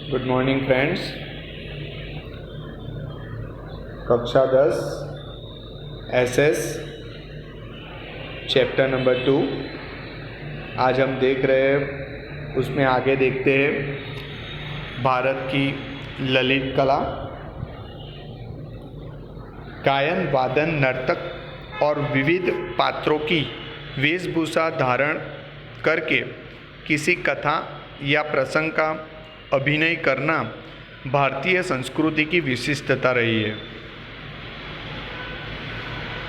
Good morning friends. कक्षा 10 SS chapter number 2 आज हम देख रहे हैं। उसमें आगे देखते हैं भारत की ललित कला, गायन, वादन, नर्तक और विविध पात्रों की वेशभूषा धारण करके किसी कथा या प्रसंग का अभिनय करना भारतीय संस्कृति की विशिष्टता रही है।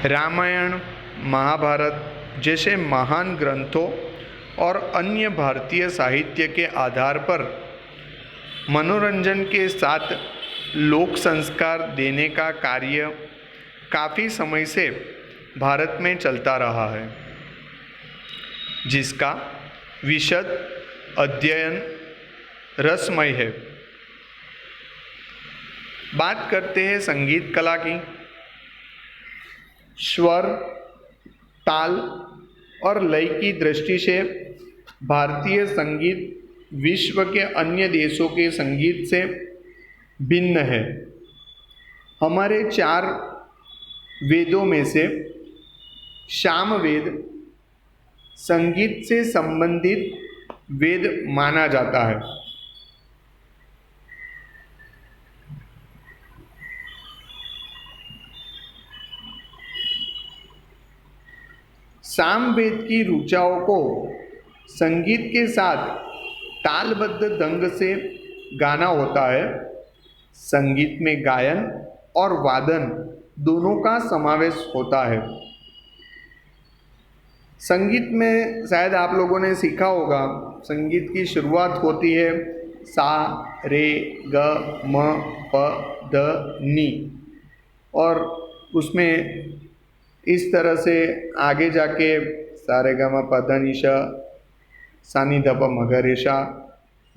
रामायण, महाभारत जैसे महान ग्रंथों और अन्य भारतीय साहित्य के आधार पर मनोरंजन के साथ लोक संस्कार देने का कार्य काफ़ी समय से भारत में चलता रहा है, जिसका विशद अध्ययन रसमय है। बात करते हैं संगीत कला की। स्वर, ताल और लय की दृष्टि से भारतीय संगीत विश्व के अन्य देशों के संगीत से भिन्न है। हमारे 4 वेदों में से सामवेद संगीत से संबंधित वेद माना जाता है। सामवेद की ऋचाओं को संगीत के साथ तालबद्ध ढंग से गाना होता है। संगीत में गायन और वादन दोनों का समावेश होता है। संगीत में शायद आप लोगों ने सीखा होगा, संगीत की शुरुआत होती है सा रे ग म प ध नी, और उसमें इस तरह से आगे जाके सा रे ग म प ध नि सा सा नि ध प म ग रे सा,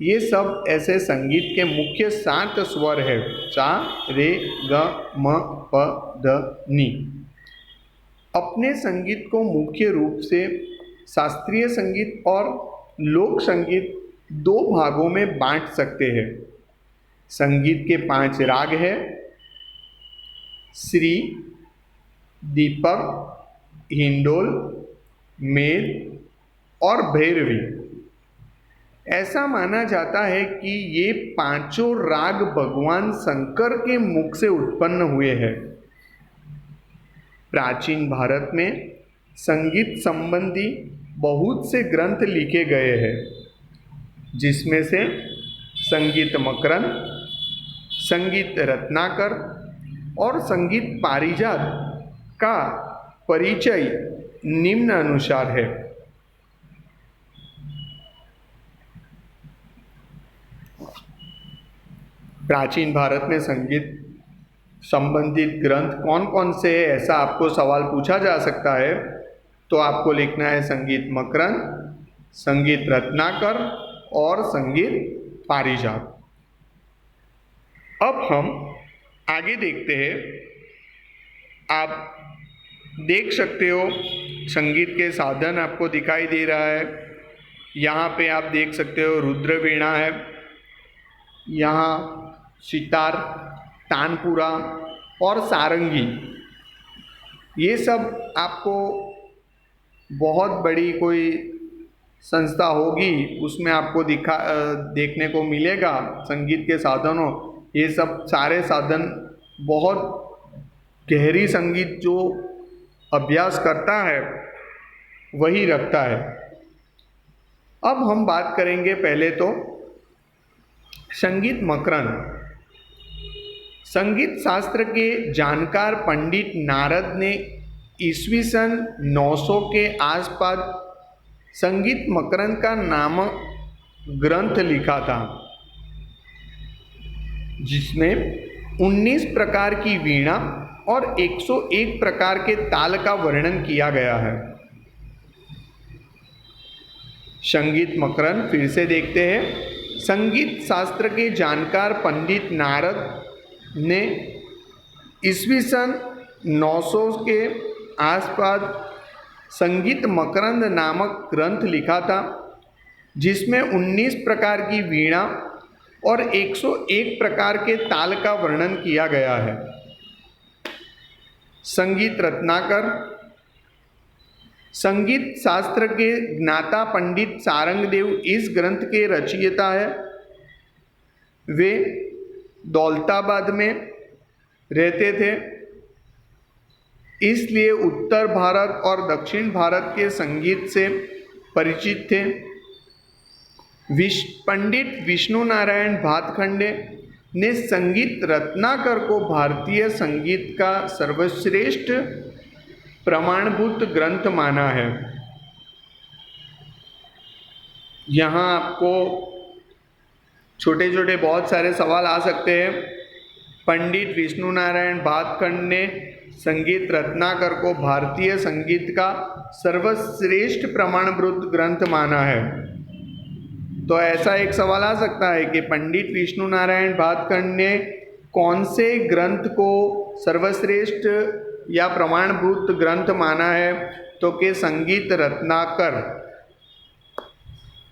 ये सब ऐसे संगीत के मुख्य 7 स्वर है। सा रे ग म प ध नि। अपने संगीत को मुख्य रूप से शास्त्रीय संगीत और लोक संगीत 2 भागों में बांट सकते हैं। संगीत के 5 राग हैं: श्री, दीपक, हिंडोल, मेल और भैरवी। ऐसा माना जाता है कि ये 5 राग भगवान शंकर के मुख से उत्पन्न हुए हैं। प्राचीन भारत में संगीत संबंधी बहुत से ग्रंथ लिखे गए हैं, जिसमें से संगीत मकरंद, संगीत रत्नाकर और संगीत पारिजात का परिचय निम्न अनुसार है। प्राचीन भारत में संगीत संबंधित ग्रंथ कौन कौन से हैं, ऐसा आपको सवाल पूछा जा सकता है। तो आपको लिखना है संगीत मकरंद, संगीत रत्नाकर और संगीत पारिजात। अब हम आगे देखते हैं। आप देख सकते हो संगीत के साधन आपको दिखाई दे रहा है। यहाँ पे आप देख सकते हो रुद्र वीणा है, यहाँ सितार, तानपुरा और सारंगी। ये सब आपको बहुत बड़ी कोई संस्था होगी उसमें आपको देखने को मिलेगा संगीत के साधनों। ये सब सारे साधन बहुत गहरी संगीत जो अभ्यास करता है वही रखता है। अब हम बात करेंगे पहले तो संगीत मकरंद। संगीत शास्त्र के जानकार पंडित नारद ने ईस्वी सन 900 के आसपास संगीत मकरंद का नामक ग्रंथ लिखा था, जिसमें 19 प्रकार की वीणा और 101 प्रकार के ताल का वर्णन किया गया है। संगीत मकरंद फिर से देखते हैं। संगीत शास्त्र के जानकार पंडित नारद ने ईस्वी सन 900 के आसपास संगीत मकरंद नामक ग्रंथ लिखा था, जिसमें 19 प्रकार की वीणा और 101 प्रकार के ताल का वर्णन किया गया है। संगीत रत्नाकर संगीत शास्त्र के ज्ञाता पंडित सारंगदेव इस ग्रंथ के रचयिता है। वे दौलताबाद में रहते थे, इसलिए उत्तर भारत और दक्षिण भारत के संगीत से परिचित थे। पंडित विष्णु नारायण भातखंडे ने संगीत रत्नाकर को भारतीय संगीत का सर्वश्रेष्ठ प्रमाणभूत ग्रंथ माना है। यहाँ आपको छोटे छोटे बहुत सारे सवाल आ सकते हैं। पंडित विष्णु नारायण भातखंड ने संगीत रत्नाकर को भारतीय संगीत का सर्वश्रेष्ठ प्रमाणभूत ग्रंथ माना है। तो ऐसा एक सवाल आ सकता है कि पंडित विष्णु नारायण भातखंड ने कौन से ग्रंथ को सर्वश्रेष्ठ या प्रमाणभूत ग्रंथ माना है, तो कि संगीत रत्नाकर।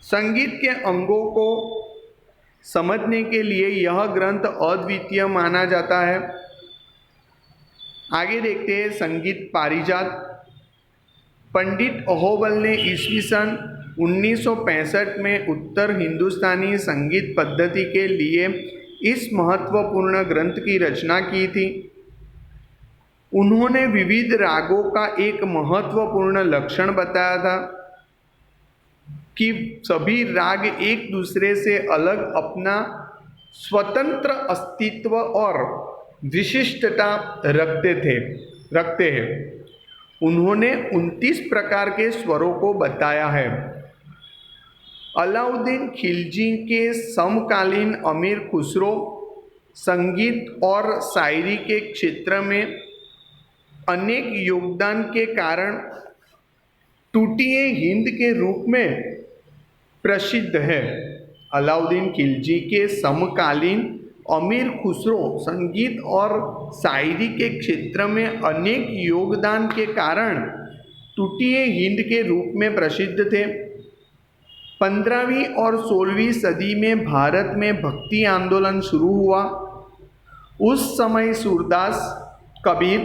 संगीत के अंगों को समझने के लिए यह ग्रंथ अद्वितीय माना जाता है। आगे देखते हैं संगीत पारिजात। पंडित अहोबल ने ईस्वी सन 1965 में उत्तर हिंदुस्तानी संगीत पद्धति के लिए इस महत्वपूर्ण ग्रंथ की रचना की थी। उन्होंने विविध रागों का एक महत्वपूर्ण लक्षण बताया था कि सभी राग एक दूसरे से अलग अपना स्वतंत्र अस्तित्व और विशिष्टता रखते हैं। उन्होंने 29 प्रकार के स्वरों को बताया है। अलाउद्दीन खिलजी के समकालीन अमीर खुसरो संगीत और शायरी के क्षेत्र में अनेक योगदान के कारण टूटिए हिंद के रूप में प्रसिद्ध है। अलाउद्दीन खिलजी के समकालीन अमीर खुसरो संगीत और शायरी के क्षेत्र में अनेक योगदान के कारण टूटिए हिंद के रूप में प्रसिद्ध थे। 15वीं और 16वीं सदी में भारत में भक्ति आंदोलन शुरू हुआ। उस समय सूरदास, कबीर,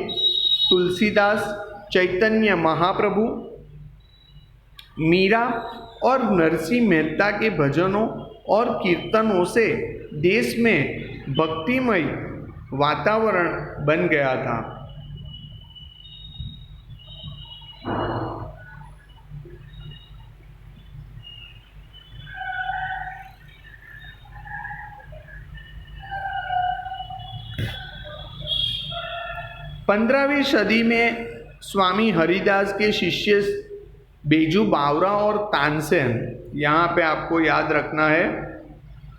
तुलसीदास, चैतन्य महाप्रभु, मीरा और नरसिंह मेहता के भजनों और कीर्तनों से देश में भक्तिमय वातावरण बन गया था। पंद्रहवीं सदी में स्वामी हरिदास के शिष्य बेजू बावरा और तानसेन, यहाँ पे आपको याद रखना है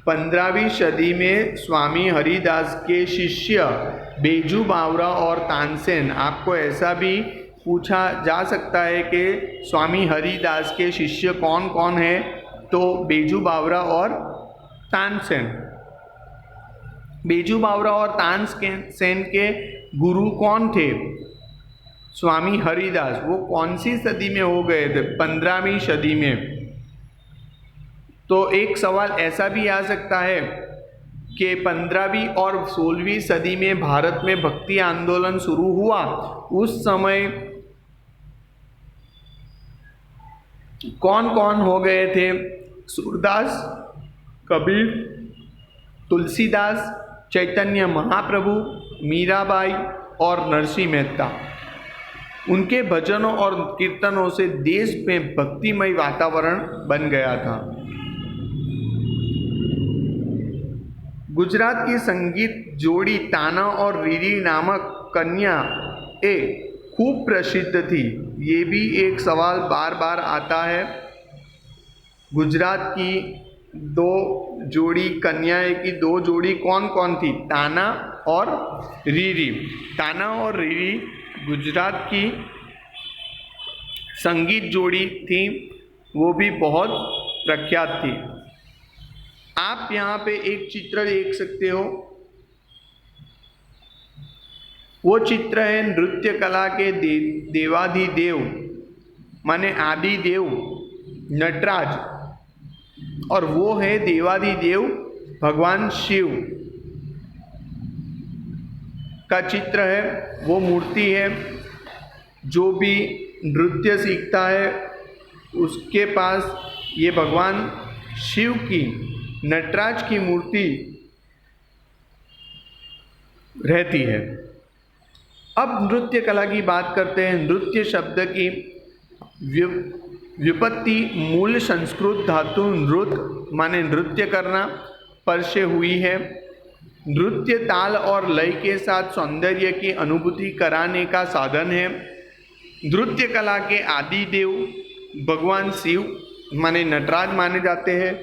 15वीं सदी में स्वामी हरिदास के शिष्य बेजू बावरा और तानसेन। आपको ऐसा भी पूछा जा सकता है कि स्वामी हरिदास के शिष्य कौन कौन है, तो बेजू बावरा और तानसेन। बेजू बावरा और तानसेन के गुरु कौन थे? स्वामी हरिदास। वो कौन सी सदी में हो गए थे? 15वीं सदी में। तो एक सवाल ऐसा भी आ सकता है कि 15वीं और 16वीं सदी में भारत में भक्ति आंदोलन शुरू हुआ, उस समय कौन कौन हो गए थे? सूरदास, कबीर, तुलसीदास, चैतन्य महाप्रभु, मीराबाई और नरसिंह मेहता। उनके भजनों और कीर्तनों से देश में भक्तिमय वातावरण बन गया था। गुजरात की संगीत जोड़ी ताना और रीरी नामक कन्या खूब प्रसिद्ध थी। ये भी एक सवाल बार बार आता है। गुजरात की दो जोड़ी कन्याएं की दो जोड़ी कौन कौन थी? ताना और रीरी। ताना और रीरी गुजरात की संगीत जोड़ी थी, वो भी बहुत प्रख्यात थी। आप यहाँ पे एक चित्र देख सकते हो। वो चित्र है नृत्य कला के देवाधिदेव माने आदिदेव नटराज, और वो है देवाधिदेव भगवान शिव का चित्र है, वो मूर्ति है। जो भी नृत्य सीखता है उसके पास ये भगवान शिव की, नटराज की मूर्ति रहती है। अब नृत्य कला की बात करते हैं। नृत्य शब्द की व्युत्पत्ति मूल संस्कृत धातु नृत माने नृत्य करना पर से हुई है। नृत्य ताल और लय के साथ सौंदर्य की अनुभूति कराने का साधन है। नृत्य कला के आदि देव भगवान शिव माने नटराज माने जाते हैं।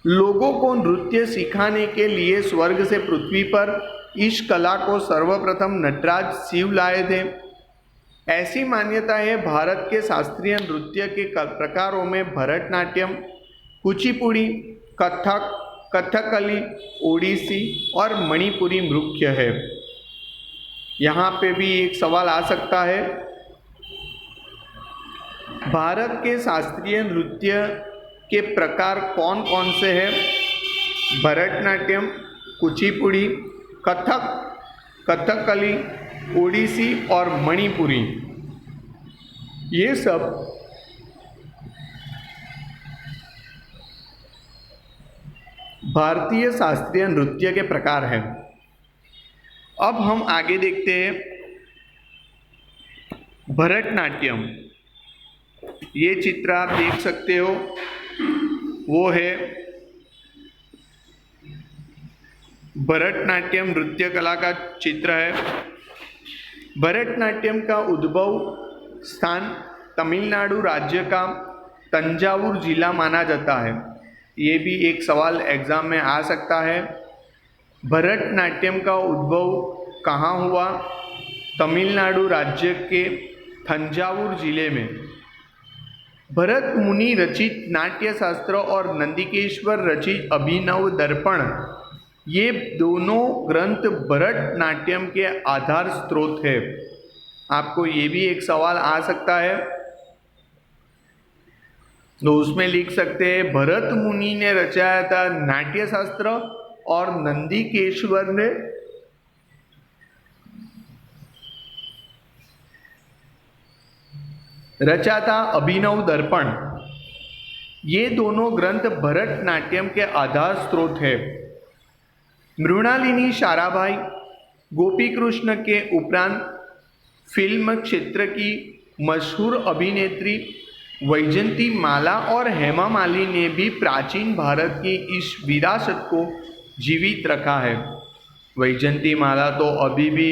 लोगों को नृत्य सिखाने के लिए स्वर्ग से पृथ्वी पर इस कला को सर्वप्रथम नटराज शिव लाए थे। ऐसी मान्यता है। भारत के शास्त्रीय नृत्य के प्रकारों में भरतनाट्यम, कुचिपुड़ी, कथक, कथकली, ओडिसी और मणिपुरी मुख्य है। यहाँ पे भी एक सवाल आ सकता है, भारत के शास्त्रीय नृत्य के प्रकार कौन कौन से हैं? भरतनाट्यम, कुचिपुड़ी, कथक, कथकली, ओडिसी और मणिपुरी। ये सब भारतीय शास्त्रीय नृत्य के प्रकार हैं। अब हम आगे देखते हैं भरतनाट्यम। ये चित्र आप देख सकते हो, वो है भरतनाट्यम नृत्य कला का चित्र है। भरतनाट्यम का उद्भव स्थान तमिलनाडु राज्य का तंजावुर जिला माना जाता है। ये भी एक सवाल एग्जाम में आ सकता है। भरतनाट्यम का उद्भव कहाँ हुआ? तमिलनाडु राज्य के तंजावुर जिले में। भरत मुनि रचित नाट्य शास्त्र और नंदिकेश्वर रचित अभिनव दर्पण, ये दोनों ग्रंथ भरतनाट्यम के आधार स्रोत है। आपको ये भी एक सवाल आ सकता है, तो उसमें लिख सकते हैं भरत मुनि ने रचाया था नाट्य शास्त्र और नंदिकेश्वर ने रचा था अभिनव दर्पण। ये दोनों ग्रंथ भरतनाट्यम के आधार स्रोत है। मृणालिनी साराभाई, गोपी कृष्ण के उपरांत फिल्म क्षेत्र की मशहूर अभिनेत्री वैजंती माला और हेमा मालिनी ने भी प्राचीन भारत की इस विरासत को जीवित रखा है। वैजंती माला तो अभी भी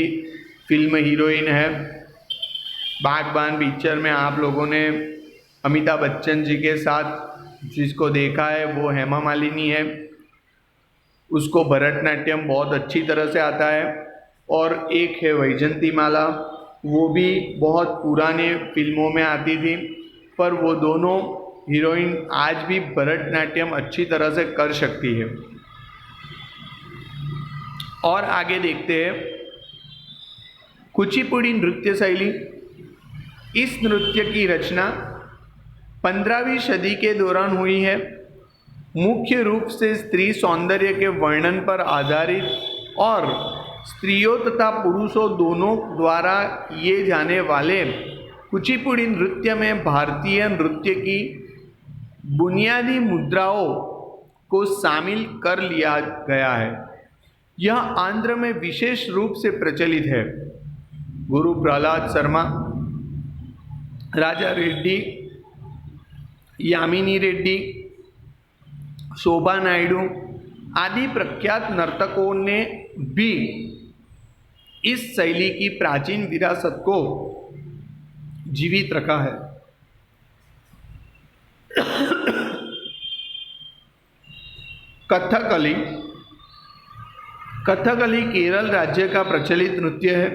फिल्म हीरोइन है। बागबान पिक्चर में आप लोगों ने अमिताभ बच्चन जी के साथ जिसको देखा है वो हेमा मालिनी है। उसको भरतनाट्यम बहुत अच्छी तरह से आता है। और एक है वैजंती माला, वो भी बहुत पुराने फिल्मों में आती थी, पर वो दोनों हीरोइन आज भी भरतनाट्यम अच्छी तरह से कर सकती है। और आगे देखते हैं कुचिपुड़ी नृत्य शैली। इस नृत्य की रचना 15वीं सदी के दौरान हुई है। मुख्य रूप से स्त्री सौंदर्य के वर्णन पर आधारित और स्त्रियों तथा पुरुषों दोनों द्वारा किए जाने वाले कुचिपुड़ी नृत्य में भारतीय नृत्य की बुनियादी मुद्राओं को शामिल कर लिया गया है। यह आंध्र में विशेष रूप से प्रचलित है। गुरु प्रहलाद शर्मा, राजा रेड्डी, यामिनी रेड्डी, शोभा नायडू आदि प्रख्यात नर्तकों ने भी इस शैली की प्राचीन विरासत को जीवित रखा है। कथकली। कथकली केरल राज्य का प्रचलित नृत्य है।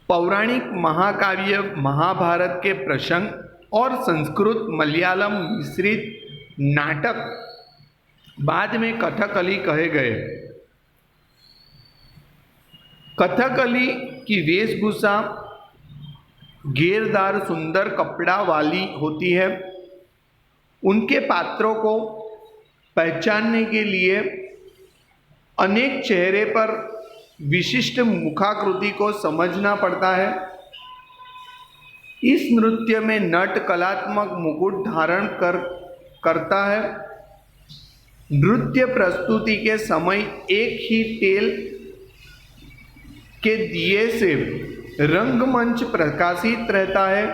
पौराणिक महाकाव्य महाभारत के प्रसंग और संस्कृत मलयालम मिश्रित नाटक बाद में कथकली कहे गए। कथकली की वेशभूषा घेरदार सुंदर कपड़ा वाली होती है। उनके पात्रों को पहचानने के लिए अनेक चेहरे पर विशिष्ट मुखाकृति को समझना पड़ता है। इस नृत्य में नट कलात्मक मुकुट धारण करता है। नृत्य प्रस्तुति के समय एक ही तेल के दिए से रंगमंच प्रकाशित रहता है।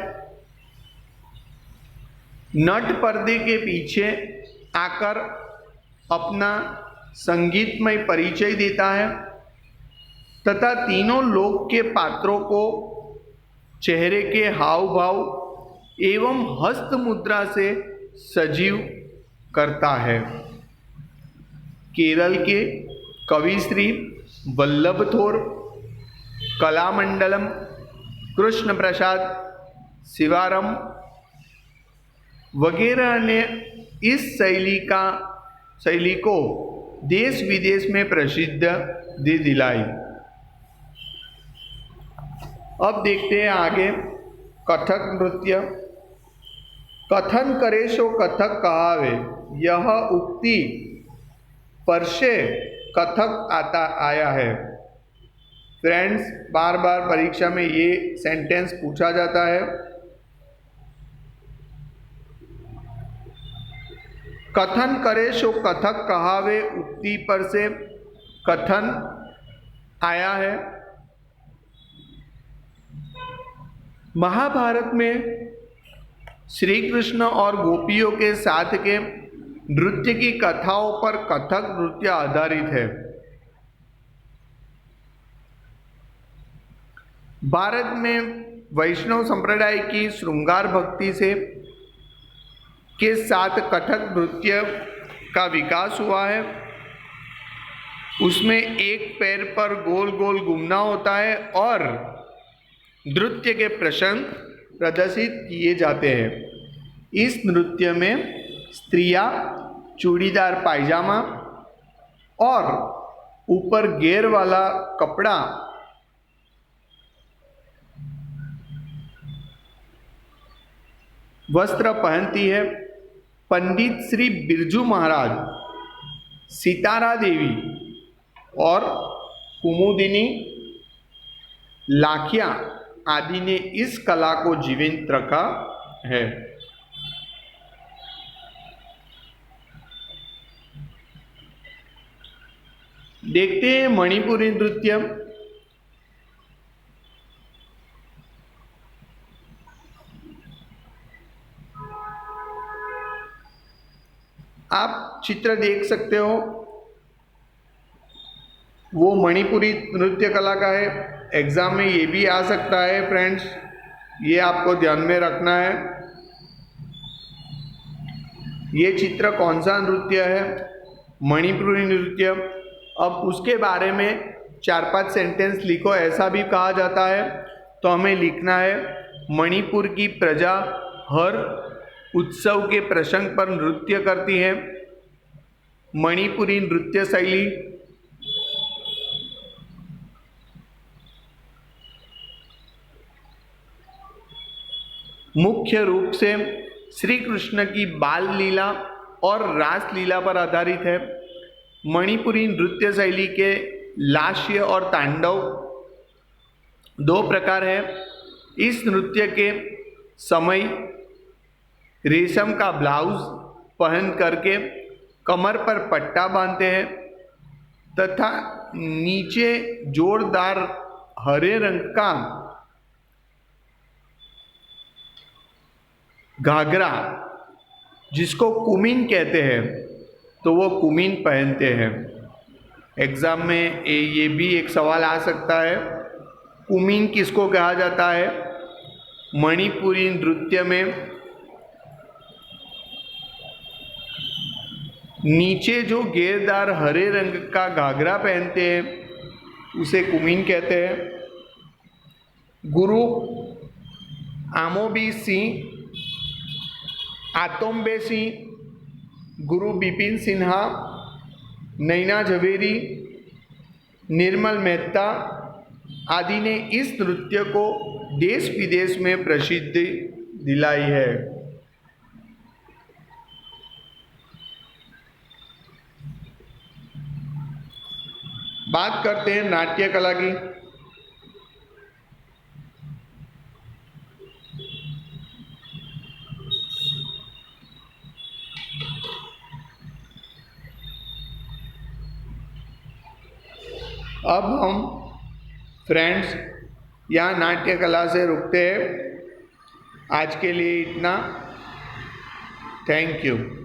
नट पर्दे के पीछे आकर अपना संगीतमय परिचय देता है तथा तीनों लोक के पात्रों को चेहरे के हाव भाव एवं हस्त मुद्रा से सजीव करता है। केरल के कवि श्री वल्लभथोर, कलामंडलम, कृष्ण प्रसाद, शिवारम वगैरह ने इस शैली को देश विदेश में प्रसिद्धि दिलाई। अब देखते हैं आगे कथक नृत्य। कथन करे सो कथक कहावे, यह उक्ति पर से कथक आया है। फ्रेंड्स, बार बार परीक्षा में ये सेंटेंस पूछा जाता है। कथन करे सो कथक कहावे उक्ति पर से कथन आया है। महाभारत में श्री कृष्ण और गोपियों के साथ के नृत्य की कथाओं पर कथक नृत्य आधारित है। भारत में वैष्णव संप्रदाय की श्रृंगार भक्ति के साथ कथक नृत्य का विकास हुआ है। उसमें एक पैर पर गोल गोल घूमना होता है और नृत्य के प्रसंग प्रदर्शित किए जाते हैं। इस नृत्य में स्त्रियां चूड़ीदार पायजामा और ऊपर घेर वाला कपड़ा वस्त्र पहनती है। पंडित श्री बिरजू महाराज, सितारा देवी और कुमुदिनी लाखिया आदि ने इस कला को जीवित रखा है। देखते हैं मणिपुरी नृत्य। आप चित्र देख सकते हो, वो मणिपुरी नृत्य कला का है। एग्जाम में ये भी आ सकता है फ्रेंड्स, ये आपको ध्यान में रखना है। ये चित्र कौन सा नृत्य है? मणिपुरी नृत्य। अब उसके बारे में 4-5 सेंटेंस लिखो, ऐसा भी कहा जाता है। तो हमें लिखना है, मणिपुर की प्रजा हर उत्सव के प्रसंग पर नृत्य करती है। मणिपुरी नृत्य शैली मुख्य रूप से श्री कृष्ण की बाल लीला और रास लीला पर आधारित है। मणिपुरी नृत्य शैली के लास्य और तांडव 2 प्रकार है। इस नृत्य के समय रेशम का ब्लाउज पहन करके कमर पर पट्टा बांधते हैं तथा नीचे जोरदार हरे रंग का घाघरा, जिसको कुमीन कहते हैं, तो वो कुमीन पहनते हैं। एग्जाम में ये भी एक सवाल आ सकता है, कुमीन किसको कहा जाता है? मणिपुरी नृत्य में नीचे जो घेरदार हरे रंग का घाघरा पहनते हैं उसे कुमीन कहते हैं। गुरु आमोबी सिंह, आतोम्बे सिंह, गुरु बिपिन सिन्हा, नैना झवेरी, निर्मल मेहता आदि ने इस नृत्य को देश विदेश में प्रसिद्धि दिलाई है। बात करते हैं नाट्य कला की। अब हम फ्रेंड्स यहाँ नाट्य कला से रुकते हैं। आज के लिए इतना। Thank you.